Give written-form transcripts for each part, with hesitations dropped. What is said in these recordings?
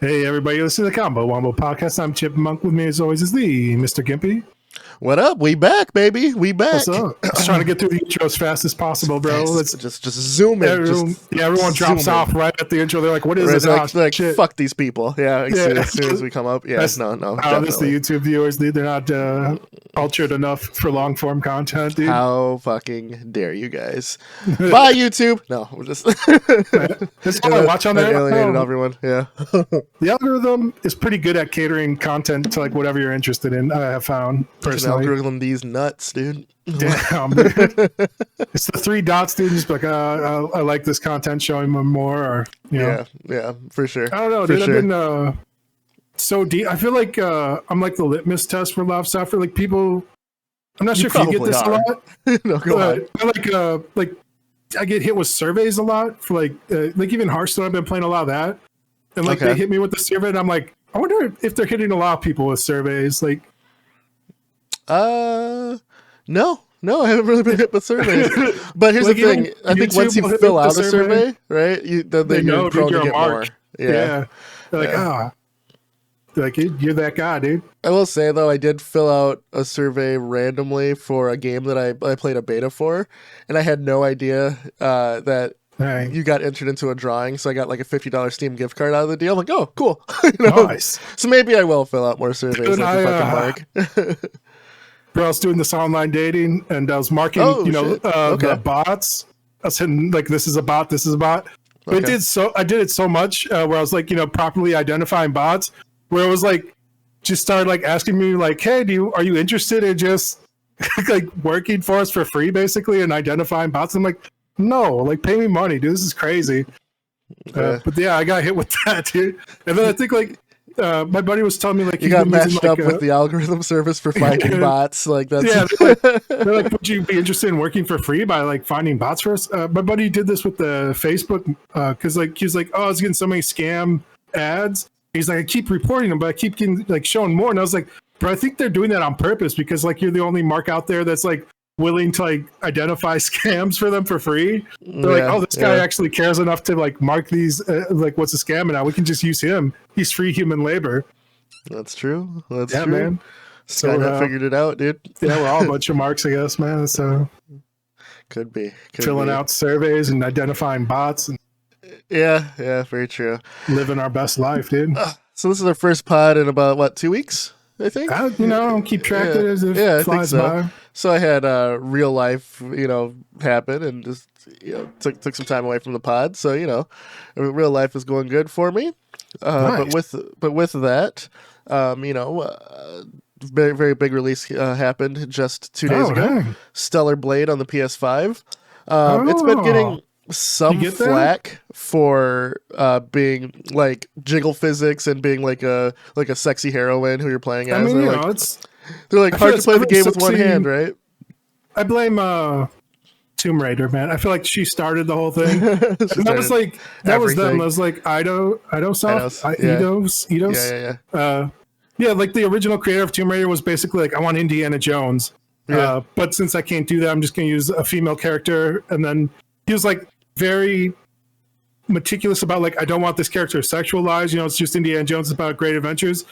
Hey everybody, listen to the Wombo podcast. I'm Chipmunk. With me as always is the Mr. Gimpy. What up? We back, baby. We back. What's up? Just trying to get through the intro as fast as possible, bro. Let's just zoom in. Everyone drops off right at the intro. They're like, "What is this?" Like fuck these people. Yeah, as soon as we come up. Yeah, no. That's the YouTube viewers. They're not cultured enough for long form content, dude. How fucking dare you guys? Bye, YouTube. No, we're just That's all I watch on there. Alienated everyone. Yeah. The algorithm is pretty good at catering content to like whatever you're interested in. I have found personally. Algorithm these nuts, dude. Damn, dude. It's the three dots, dude. Just like, I like this content, showing me more, or you know. Yeah, for sure. I don't know, dude. I've been so deep. I feel like I'm like the litmus test for a lot of stuff. For like people, I'm not sure if you get this a lot. No, go ahead. Like I get hit with surveys a lot for like even Hearthstone. I've been playing a lot of that, and like they hit me with the survey, and I'm like, I wonder if they're hitting a lot of people with surveys, like. No, I haven't really been hit with surveys. But here's the thing: I think once you fill out a survey, right, then you're prone to get more. Yeah. They're like, you're that guy, dude. I will say though, I did fill out a survey randomly for a game that I played a beta for, and I had no idea that. Right. You got entered into a drawing, so I got like a $50 Steam gift card out of the deal. I'm like, oh, cool. Nice. So maybe I will fill out more surveys. Dude, fucking mark. Bro, I was doing this online dating, and I was marking, the bots. I was hitting like, this is a bot, this is a bot. But I did it so much where I was like, properly identifying bots, where it was like, just started like asking me like, hey, are you interested in just like working for us for free, basically, and identifying bots? I'm like, no, like pay me money, dude. This is crazy. But yeah, I got hit with that, dude. And then I think like my buddy was telling me like you got matched up with the algorithm service for finding bots. Like that's they're like, would you be interested in working for free by like finding bots for us? My buddy did this with the Facebook because like he was like, oh, I was getting so many scam ads. He's like, I keep reporting them, but I keep getting like showing more. And I was like, bro, I think they're doing that on purpose because like you're the only mark out there that's like willing to like identify scams for them for free. They're like, oh, this guy actually cares enough to like mark these like what's a scam, and now we can just use him. He's free human labor. That's true. That's true, man. So I figured it out, dude. Yeah, we're all a bunch of marks, I guess, man. So could be filling out surveys and identifying bots. And yeah, very true. Living our best life, dude. So this is our first pod in about 2 weeks, I think. I don't keep track of it as it flies by. So I had real life, happen and just, took some time away from the pod. So, real life is going good for me. Nice. But with that, very, very big release happened just 2 days ago. Dang. Stellar Blade on the PS5. It's been getting some flack for being like jiggle physics and being like a sexy heroine who you're playing as. I mean, they're like hard to play the game with one hand, right? I blame Tomb Raider, man. I feel like she started the whole thing. That was like them. It was like Eidos. Yeah, like the original creator of Tomb Raider was basically like, I want Indiana Jones. Yeah. But since I can't do that, I'm just going to use a female character. And then he was like very meticulous about like, I don't want this character sexualized. It's just Indiana Jones, about great adventures.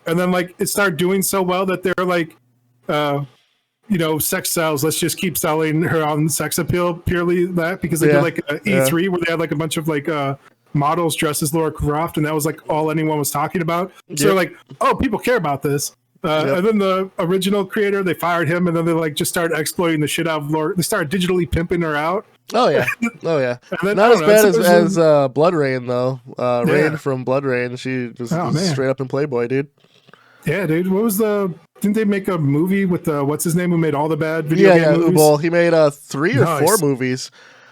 And then like it started doing so well that they're like, sex sells. Let's just keep selling her on sex appeal, purely that, because they did like a E3 where they had like a bunch of like models dressed as Lara Croft, and that was like all anyone was talking about. So they're like, oh, people care about this. And then the original creator, they fired him, and then they like just started exploiting the shit out of Lara. They started digitally pimping her out. Oh yeah. Then, not as bad as Blood Rain though. Rain from Blood Rain, she was straight up in Playboy, dude. Yeah, dude. Didn't they make a movie with what's his name, who made all the bad video game movies? Well, he made 3 or 4 movies.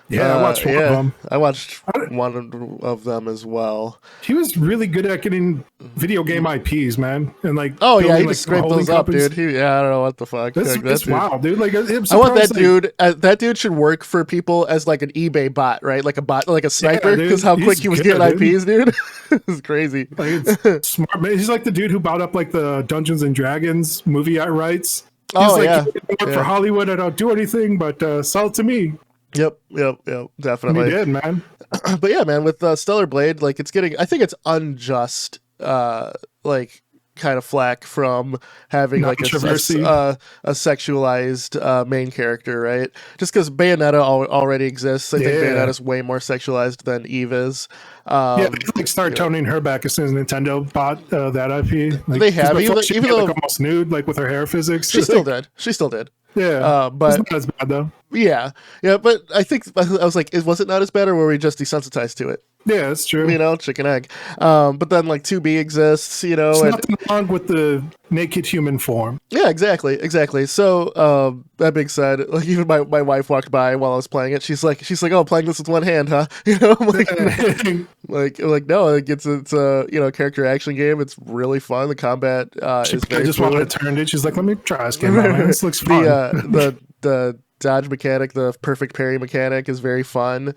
Yeah, I watched one of them. I watched one of them as well. He was really good at getting video game IPs, man, and like he just scraped those up, dude. I don't know what the fuck. That's wild, dude. Like, I want that dude. That dude should work for people as like an eBay bot, right? Like a bot, like a sniper, because how quick he was getting IPs, dude. It's crazy. Like, it's smart, man. He's like the dude who bought up like the Dungeons and Dragons movie rights. He's work for Hollywood. I don't do anything but sell it to me. Yep, definitely. We did, man. But yeah, man, with Stellar Blade, like it's getting, I think it's unjust, like kind of flack from having like a sexualized main character, right? Just because Bayonetta already exists, I think Bayonetta's way more sexualized than Eve is. They like start toning her back as soon as Nintendo bought that IP. Like, they have, even though like almost nude, like with her hair physics. She still did. Yeah, but it's not as bad though. Yeah, but I think I was like, was it not as bad, or were we just desensitized to it? Yeah, that's true. You know, chicken egg. But then like 2B exists, you know. There's nothing wrong with the naked human form. Yeah, exactly. So that being said, like even my wife walked by while I was playing it. She's like, oh, playing this with one hand, huh? You know, I'm like, like no, it's a character action game. It's really fun. The combat is very. I just wanted to turn it. She's like, let me try this game. This looks fun. The dodge mechanic, the perfect parry mechanic is very fun.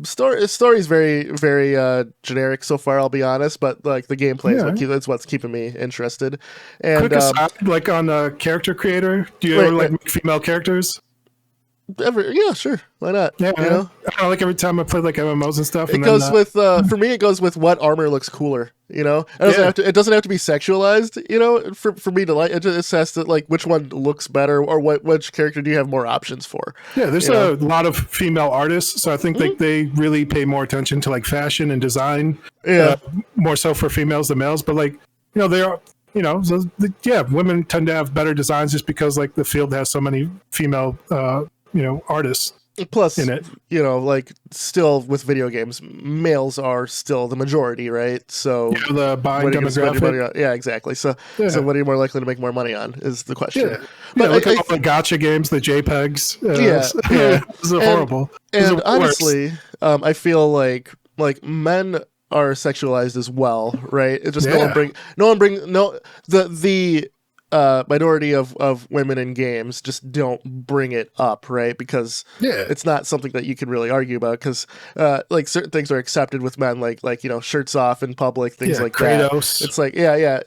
Story is very, very generic so far, I'll be honest, but like the gameplay is what's keeping me interested. And quick aside, like on character creator, do you ever like make female characters? Yeah, sure. Why not? Yeah, you know? I don't know, like every time I play like MMOs and stuff. It goes with for me. It goes with what armor looks cooler. You know, it doesn't have to be sexualized. You know, for me to like it, just has to like which one looks better or which character do you have more options for. Yeah, there's a lot of female artists, so I think like they really pay more attention to like fashion and design. Yeah, more so for females than males. But like they are. Women tend to have better designs just because like the field has so many female artists. Plus, in it. Like still with video games, males are still the majority, right? So the buying demographic. Yeah, exactly. So what are you more likely to make more money on is the question. Yeah, but look at all the gotcha games, the JPEGs. This is horrible. And honestly, I feel like men are sexualized as well, right? It just the minority of women in games just don't bring it up, right? Because it's not something that you can really argue about because like certain things are accepted with men, like shirts off in public, things like Kratos. That. It's like you're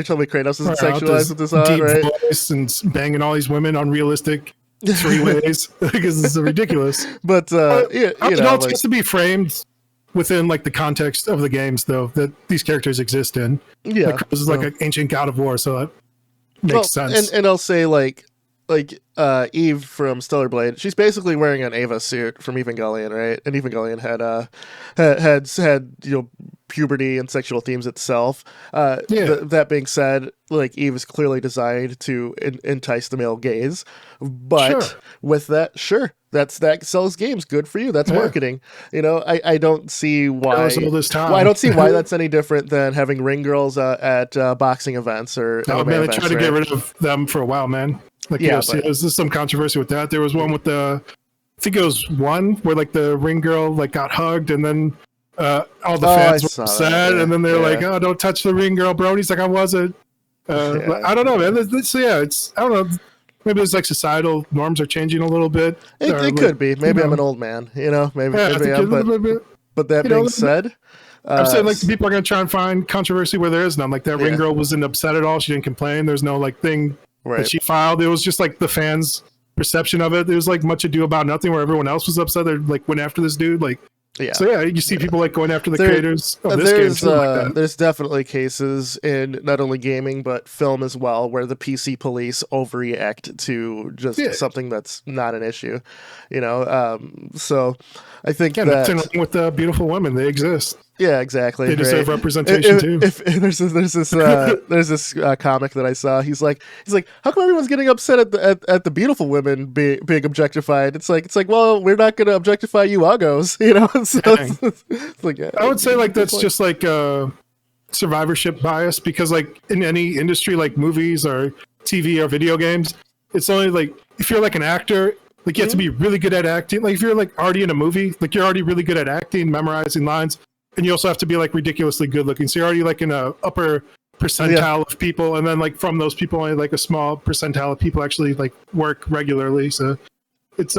telling me Kratos isn't sexualized with this on, deep right? Voice and banging all these women unrealistic 3 ways because this is ridiculous. But it all has to be framed within like the context of the games, though, that these characters exist in. Yeah, like, this is like an ancient god of war, so that makes sense. And I'll say like Eve from Stellar Blade, she's basically wearing an Eva suit from Evangelion, right? And Evangelion had puberty and sexual themes itself. That being said, like Eve is clearly designed to entice the male gaze, but with that, that sells games. Good for you. That's marketing. I don't see why. I don't see why that's any different than having ring girls at boxing events or. Oh man, they tried to get rid of them for a while, man. Like there's some controversy with that. There was one with I think it was one where like the ring girl like got hugged and then all the fans were upset and then they're like, "Oh, don't touch the ring girl, bro." And he's like, "I wasn't." I don't know, man. It's I don't know. Maybe it's like societal norms are changing a little bit. It could be. Maybe I'm an old man. Maybe I am. But that being said, I'm saying like people are going to try and find controversy where there is none. Like that ring girl wasn't upset at all. She didn't complain. There's no like thing that she filed. It was just like the fans' perception of it. There was like much ado about nothing where everyone else was upset. They like went after this dude. Like. So you see people like going after the creators of this game. There's definitely cases in not only gaming but film as well where the PC police overreact to just something that's not an issue. So I think that's with beautiful women. They exist. Yeah, exactly. They deserve representation too. There's this comic that I saw. He's like, how come everyone's getting upset at the beautiful women being objectified? It's like, well, we're not going to objectify you uggos, So it's like, I would say like that's just like survivorship bias because like in any industry like movies or TV or video games, it's only like if you're like an actor. Like you have to be really good at acting. Like if you're like already in a movie, like you're already really good at acting, memorizing lines. And you also have to be like ridiculously good looking. So you're already like in a upper percentile of people. And then like from those people, only like a small percentile of people actually like work regularly. So it's,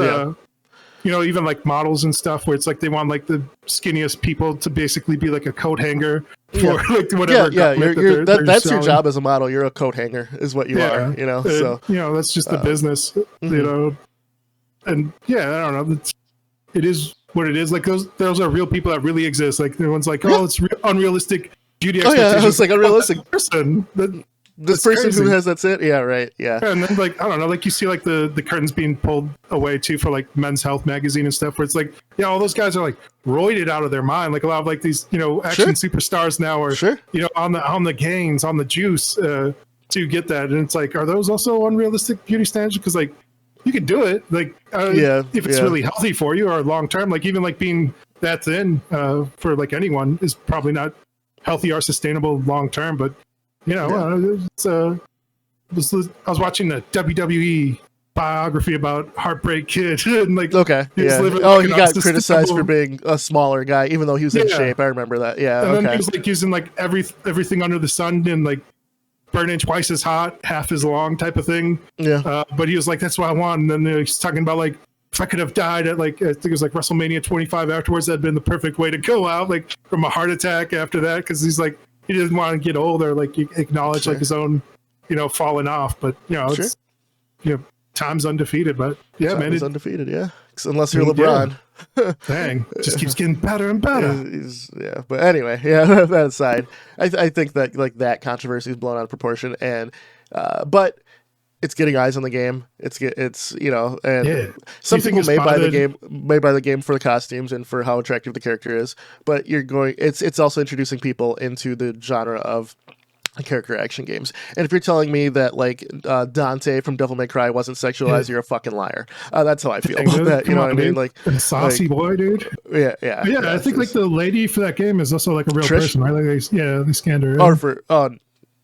even like models and stuff where it's like they want like the skinniest people to basically be like a coat hanger for like whatever. That's your job as a model. You're a coat hanger is what you are, So, that's just the business, and yeah, I don't know. It is what it is. Like those are real people that really exist. Like everyone's like, oh, it's unrealistic beauty expectations. Oh yeah, I was like unrealistic person. This person crazy. who has that's it. Yeah, right. Yeah. And then like I don't know, like you see like the curtains being pulled away too for like Men's Health magazine and stuff, where it's like, yeah, all those guys are like roided out of their mind. Like a lot of like these action superstars now are on the gains, on the juice to get that, and it's like, are those also unrealistic beauty standards? Because like you could do it, like if it's really healthy for you or long term. Like even like being that thin for like anyone is probably not healthy or sustainable long term, but. I was watching the WWE biography about Heartbreak Kid, and like, he got criticized for being a smaller guy, even though he was in shape. I remember that. Yeah, and then he was like using like everything under the sun and like burning twice as hot, half as long type of thing. Yeah, but he was like, that's what I want. And then he's talking about like, if I could have died at like, I think it was like WrestleMania 25 afterwards, that'd been the perfect way to go out, like from a heart attack after that, because he's like. He didn't want to get older, like acknowledge like his own, falling off. But it's time's undefeated. But yeah, time is undefeated. Yeah, unless you're LeBron. Dang, just keeps getting better and better. But anyway, that aside, I think that like that controversy is blown out of proportion, and but it's getting eyes on the game. Some people may buy the game for the costumes and for how attractive the character is, but it's also introducing people into the genre of character action games. And if you're telling me that like Dante from Devil May Cry wasn't sexualized, you're a fucking liar. That's how I feel about that. You know what I mean? Like saucy boy, dude. Yeah. I think like the lady for that game is also like a real person, right? Like they scanned her.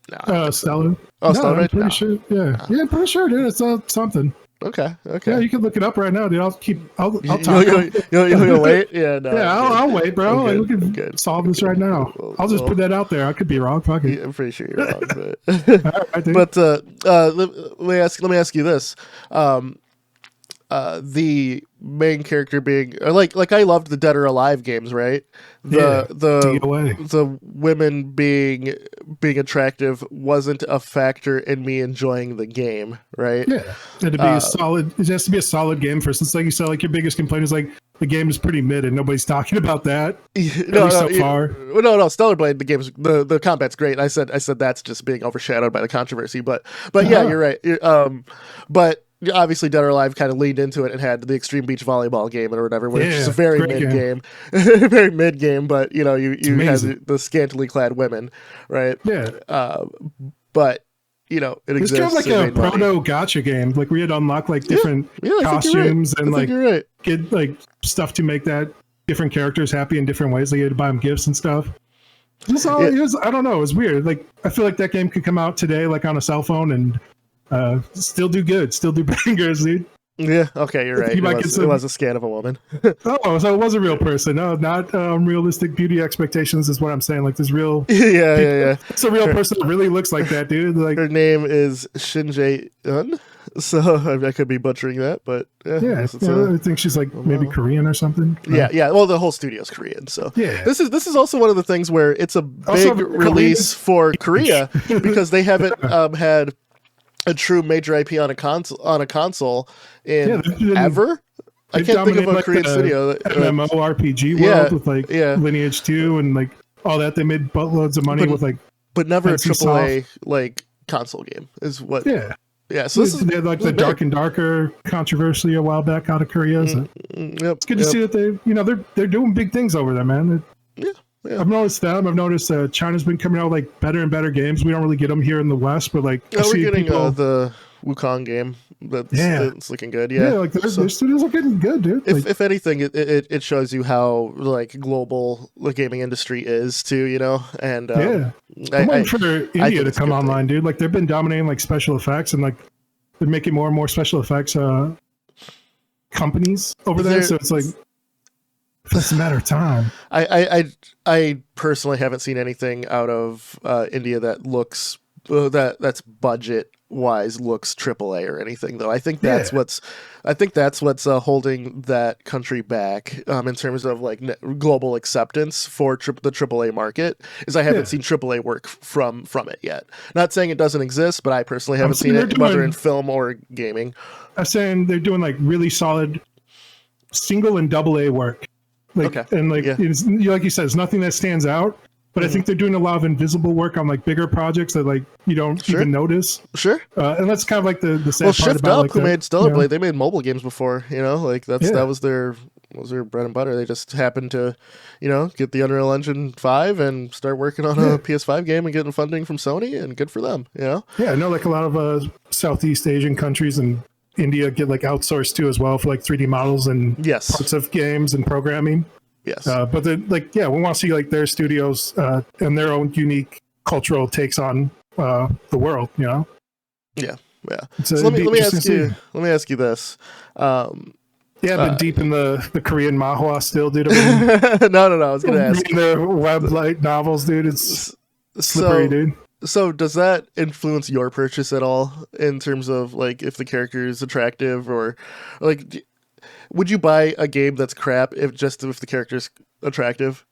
Stella. Stella. Oh, Stella. I'm pretty sure. Yeah, I'm pretty sure, dude. It's something. Okay. Yeah, you can look it up right now, dude. I'll talk. You'll wait? Yeah, no. Yeah, I'll wait, bro. We can solve this right now. I'll just put that out there. I could be wrong. Fuck it. Yeah, I'm pretty sure you're wrong, but right, let me ask you this. The main character being like I loved the Dead or Alive games, right? The women being attractive wasn't a factor in me enjoying the game, right? Yeah, it had to be a solid. It has to be a solid game. For instance, like you said, like your biggest complaint is like the game is pretty mid and nobody's talking about that. So far. No, Stellar Blade, the combat's great. I said that's just being overshadowed by the controversy, but yeah, you're right. But obviously Dead or Alive kind of leaned into it and had the Extreme Beach Volleyball game or whatever, which is a very mid game. Very mid game, but you have the scantily clad women, right? Yeah. But it exists. It's kind of like a proto gacha game. Like we had unlocked like different costumes and like get like stuff to make that different characters happy in different ways. Like you had to buy them gifts and stuff. It was, I don't know. It was weird. Like I feel like that game could come out today, like on a cell phone, and still do good, still do bangers, dude. Yeah, okay, you're right. It was a scan of a woman. Oh, so it was a real person. No, not realistic beauty expectations is what I'm saying. Like this real yeah. It's a real person that really looks like that, dude. Like her name is Shinjae-eun. So I could be butchering that, but I think she's like maybe Korean or something. Yeah. Well, the whole studio's Korean, so yeah. This is also one of the things where it's a big release for Korea because they haven't had a true major IP on a console in ever. I can't think of a Korean studio. MMORPG world with like Lineage 2 and like all that. They made buttloads of money with like, but never a AAA like console game is what. Yeah, so they had like the Dark and Darker controversy a while back out of Korea. So it's good to see that they're doing big things over there, man. I've noticed them. I've noticed China's been coming out with like better and better games. We don't really get them here in the West, but like we're getting the Wukong game. That's looking good. Yeah, like their studios are getting good, dude. If anything, it shows you how like global the gaming industry is too. And I'm waiting for India to come online, dude. Like they've been dominating like special effects and like they're making more and more special effects companies over there. So it's like. It's a matter of time. I personally haven't seen anything out of India that looks that's budget wise looks AAA or anything, though. I think that's what's holding that country back in terms of like global acceptance for the AAA market. Is I haven't seen AAA work from it yet. Not saying it doesn't exist, but I personally haven't seen it, whether in film or gaming. I'm saying they're doing like really solid single and double A work. Like, and like, it's, like you said, it's nothing that stands out. But I think they're doing a lot of invisible work on like bigger projects that like you don't even notice. Sure. And that's kind of like the sad part about Up, like who made Stellar Blade, they made mobile games before. You know, like that was their bread and butter. They just happened to, get the Unreal Engine 5 and start working on a PS5 game and getting funding from Sony, and good for them. Yeah, I know like a lot of Southeast Asian countries and India get like outsourced too as well for like 3D models and parts of games and programming. Yes. But then, like, we want to see like their studios and their own unique cultural takes on the world. Yeah. So let me ask you this. I've been deep in the Korean manhwa still, dude. No. I was gonna ask. Reading their web light novels, dude. It's slippery, dude. So does that influence your purchase at all in terms of like if the character is attractive, or like? Would you buy a game that's crap if the character's attractive?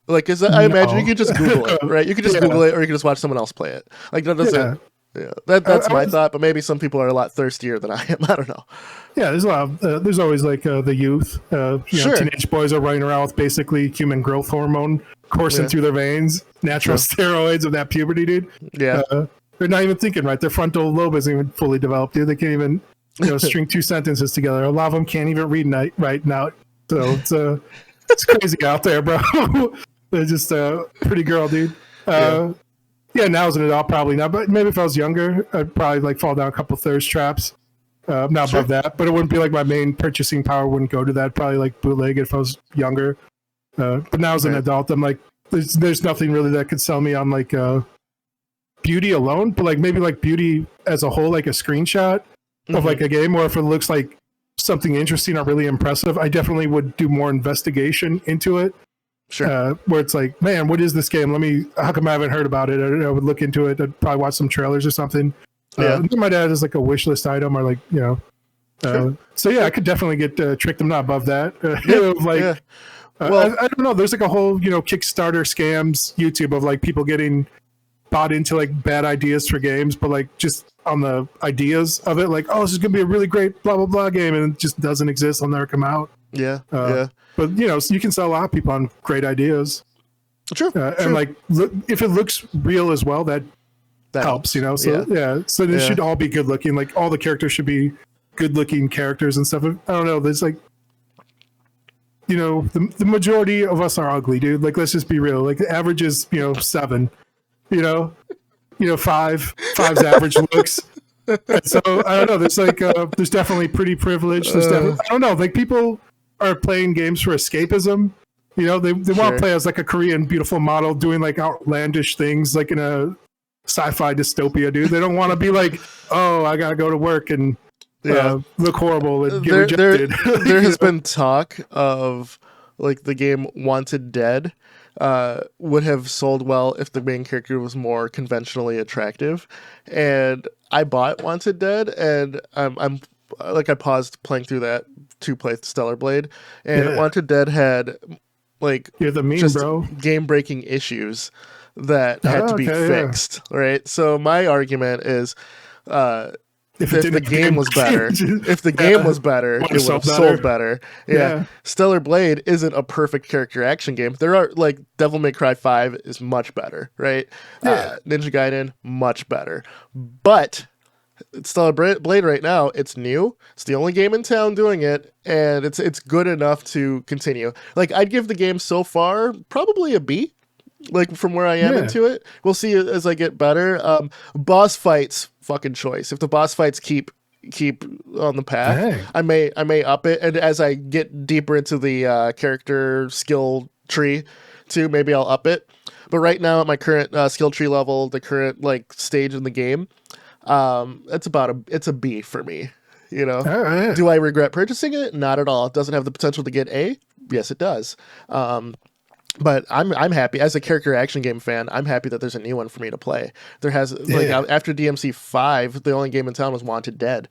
Like, I imagine you could just Google it, right? You could just Google it, or you could just watch someone else play it. Like, that doesn't. Yeah, that's my thought. But maybe some people are a lot thirstier than I am. I don't know. Yeah, there's a lot. There's always like the youth. Teenage boys are running around with basically human growth hormone coursing through their veins, natural steroids of that puberty, dude. Yeah, they're not even thinking right. Their frontal lobe isn't even fully developed, dude. They can't even. String two sentences together. A lot of them can't even read right now. So it's crazy out there, bro. They're just a pretty girl, dude. Now as an adult, probably not. But maybe if I was younger, I'd probably like fall down a couple thirst traps. Not above that, but it wouldn't be like my main purchasing power. Wouldn't go to that. Probably like bootleg if I was younger. But now as an adult, I'm like, there's nothing really that could sell me on like beauty alone. But like maybe like beauty as a whole, like a screenshot. Of like a game, or if it looks like something interesting or really impressive, I definitely would do more investigation into it. Sure. Where it's like, man, what is this game? How come I haven't heard about it? I would look into it. I'd probably watch some trailers or something. My dad is like a wish list item, or like, so I could definitely get tricked. I'm not above that. I don't know. There's like a whole, Kickstarter scams YouTube of like people getting bought into like bad ideas for games, but like just on the ideas of it, like, this is gonna be a really great blah blah blah game, and it just doesn't exist. It'll never come out. But so you can sell a lot of people on great ideas. True. And like, if it looks real as well, that helps. So so they should all be good looking. Like all the characters should be good looking characters and stuff. I don't know. There's like, the majority of us are ugly, dude. Like, let's just be real. Like the average is 7. Five's average looks. And so I don't know. There's like there's definitely pretty privilege. I don't know. Like people are playing games for escapism. They want to play as like a Korean beautiful model doing like outlandish things, like in a sci-fi dystopia, dude. They don't want to be like, I gotta go to work and look horrible and get rejected. There has been talk of like the game Wanted Dead. Would have sold well if the main character was more conventionally attractive, and I bought Wanted Dead, and I'm like I paused playing through that to play Stellar Blade, and Wanted Dead had like game breaking issues that had to be fixed. Right, so my argument is. If the game was better, it would have sold better. Yeah. Stellar Blade isn't a perfect character action game. There are like Devil May Cry 5 is much better, right? Ninja Gaiden much better. But Stellar Blade right now, it's new. It's the only game in town doing it, and it's good enough to continue. Like I'd give the game so far probably a B. Like from where I am into it, we'll see as I get better. Boss fights, fucking choice. If the boss fights keep on the path, I may up it, and as I get deeper into the character skill tree, too, maybe I'll up it. But right now, at my current skill tree level, the current like stage in the game, it's a B for me. Do I regret purchasing it? Not at all. It doesn't have the potential to get A. Yes, it does. But I'm happy as a character action game fan. I'm happy that there's a new one for me to play. There has like after DMC 5, the only game in town was Wanted Dead,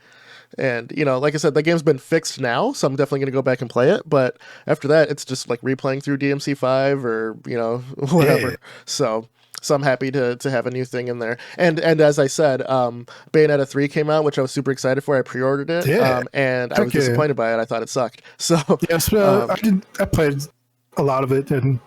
and like I said, the game's been fixed now, so I'm definitely gonna go back and play it. But after that, it's just like replaying through DMC 5 or whatever. Yeah. So I'm happy to have a new thing in there. And as I said, Bayonetta 3 came out, which I was super excited for. I pre-ordered it, and I was disappointed by it. I thought it sucked. So yes, I played a lot of it and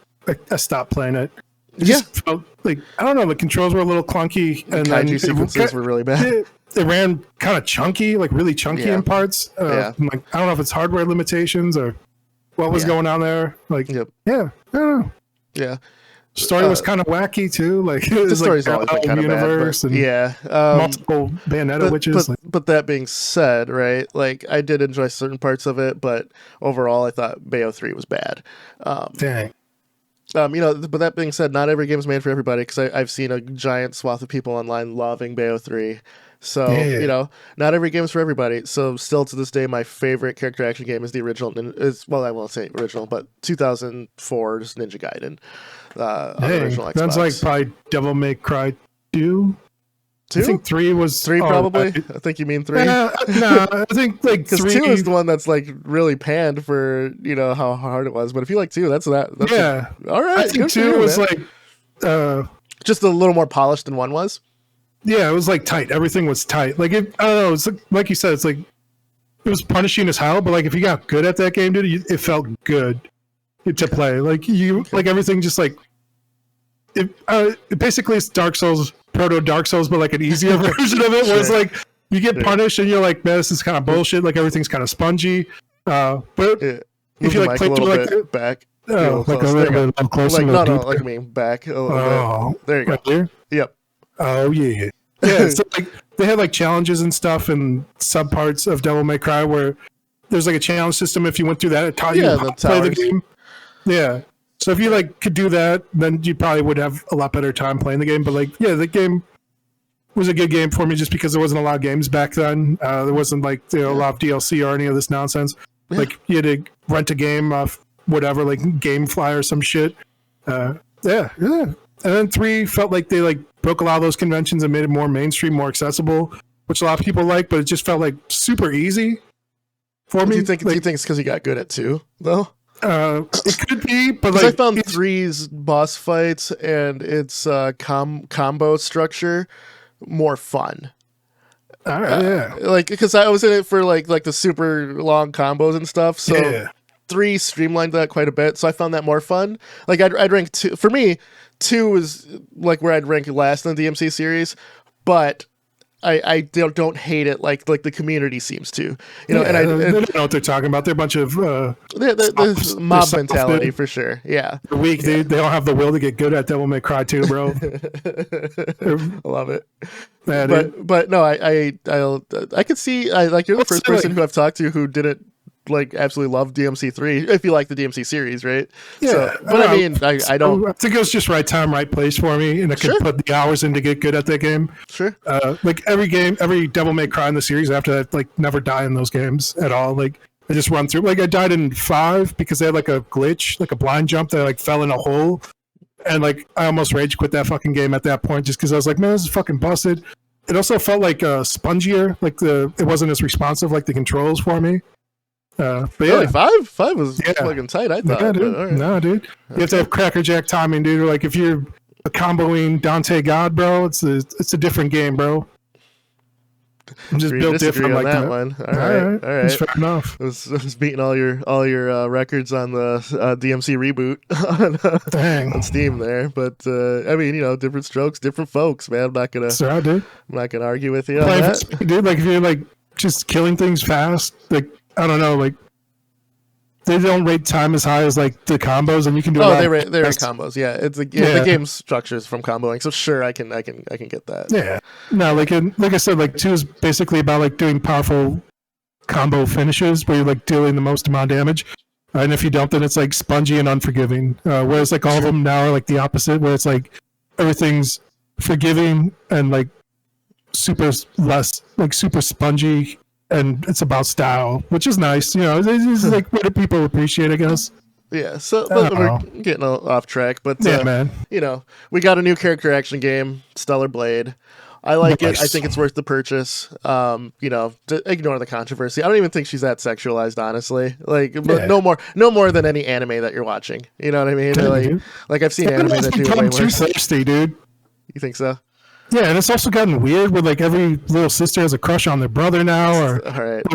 I stopped playing it. It just felt like, I don't know, the controls were a little clunky, and kaiju sequences were really bad. It ran kind of chunky, like really chunky in parts. Like, I don't know if it's hardware limitations or what was going on there. Like, I don't know. Yeah. Story was kind of wacky too. Like, the story's always been kind of universe bad, but, and multiple Bayonetta witches. But that being said, right? Like, I did enjoy certain parts of it, but overall, I thought Bayo 3 was bad. Dang. But that being said, not every game's made for everybody, because I've seen a giant swath of people online loving Bayo 3. So, not every game's for everybody. So, still to this day, my favorite character action game is the original. I won't say original, but 2004 Ninja Gaiden. On the original Xbox. That's like probably Devil May Cry 2. I think 3 was 3 probably. I think you mean 3. No, I think like because 2 is the one that's like really panned for how hard it was. But if you like 2, that's all right. I think 2 was like just a little more polished than 1 was. Yeah, it was like tight. Everything was tight. Like I don't know. It's like you said. It's like it was punishing as hell. But like if you got good at that game, dude, it felt good to play. Like like everything just like. It basically it's Dark Souls, proto Dark Souls, but like an easier version of it, where it's like you get punished and you're like, man, this is kind of bullshit. Like everything's kind of spungy. But if you like play through like back, like a little bit closer, like me back a little bit. There you go. Right there? Yep. Oh yeah. Yeah. So like they had like challenges and stuff and subparts of Devil May Cry where there's like a challenge system. If you went through that, it taught you how to play the game. Yeah. So if you like could do that, then you probably would have a lot better time playing the game. But like, the game was a good game for me just because there wasn't a lot of games back then. There wasn't like a lot of DLC or any of this nonsense. Yeah. Like you had to rent a game off whatever, like GameFly or some shit. And then 3 felt like they like broke a lot of those conventions and made it more mainstream, more accessible, which a lot of people like. But it just felt like super easy for me. Do you think it's because you got good at 2 though? It could be, but like I found 3's boss fights and its combo structure more fun. All right, like because I was in it for like the super long combos and stuff. So 3 streamlined that quite a bit. So I found that more fun. Like I'd rank 2. For me, 2 is like where I'd rank last in the DMC series, but I don't hate it like the community seems to, and I don't know what they're talking about. They're a bunch of mob mentality for sure. Yeah, they're weak. They don't have the will to get good at Devil May Cry 2, bro. I love it. Yeah, but no, I could see like you're the first person who I've talked to who didn't like absolutely love DMC 3 if you like the DMC series, right? Yeah, so, but I mean I don't I think it was just right time, right place for me, and I could put the hours in to get good at that game. Sure. Like every Devil May Cry in the series after that, like never die in those games at all. Like I just run through. Like I died in 5 because they had like a glitch, like a blind jump that like fell in a hole, and like I almost rage quit that fucking game at that point just because I was like, man, this is fucking busted. It also felt like spongier, like it wasn't as responsive like the controls for me. But really, 5 was fucking tight. I thought. Yeah, dude. Right. No, dude. You have to have crackerjack timing, dude. Like if you're a comboing Dante God, bro, it's a different game, bro. I'm just built different like that. One. All right. That's fair enough. I was beating all your records on the DMC reboot on Steam there, but I mean, different strokes, different folks, man. I'm not gonna argue with you on that, dude. Like if you're like just killing things fast, like. I don't know, like they don't rate time as high as like the combos, and you can do. They rate combos. Yeah, it's the game structures from comboing, so sure, I can get that. Yeah, no, like I said, like 2 is basically about like doing powerful combo finishes where you're like dealing the most amount of damage, and if you don't, then it's like spongy and unforgiving. Whereas like all of them now are like the opposite, where it's like everything's forgiving and like super spongy. And it's about style, which is nice. This is like what people appreciate, I guess. Yeah, so but we're getting off track, but man, you know, we got a new character action game, Stellar Blade. I like it. I think it's worth the purchase. You know, ignore the controversy. I don't even think she's that sexualized, honestly. Like, no more than any anime that you're watching. You know what I mean? Like I've seen anime that do way too worse. Thirsty, dude. You think so? Yeah, and it's also gotten weird where like every little sister has a crush on their brother now, or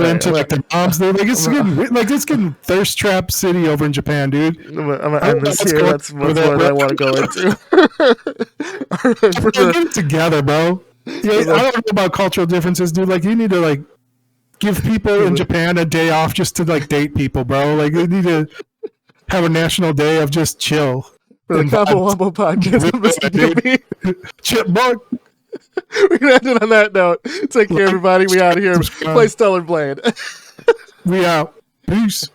into like their moms. Dude. Like it's getting thirst trap city over in Japan, dude. I'm end this here. That's more than I want to go into. Get it together, bro. Yeah, I don't know about cultural differences, dude. Like you need to like give people in Japan a day off just to like date people, bro. Like they need to have a national day of just chill. For the Wombo podcast, Mr. Gimpy. Chipmunk. We're gonna end it on that note. Take care, everybody. We out of here. Play Stellar Blade. We out. Peace.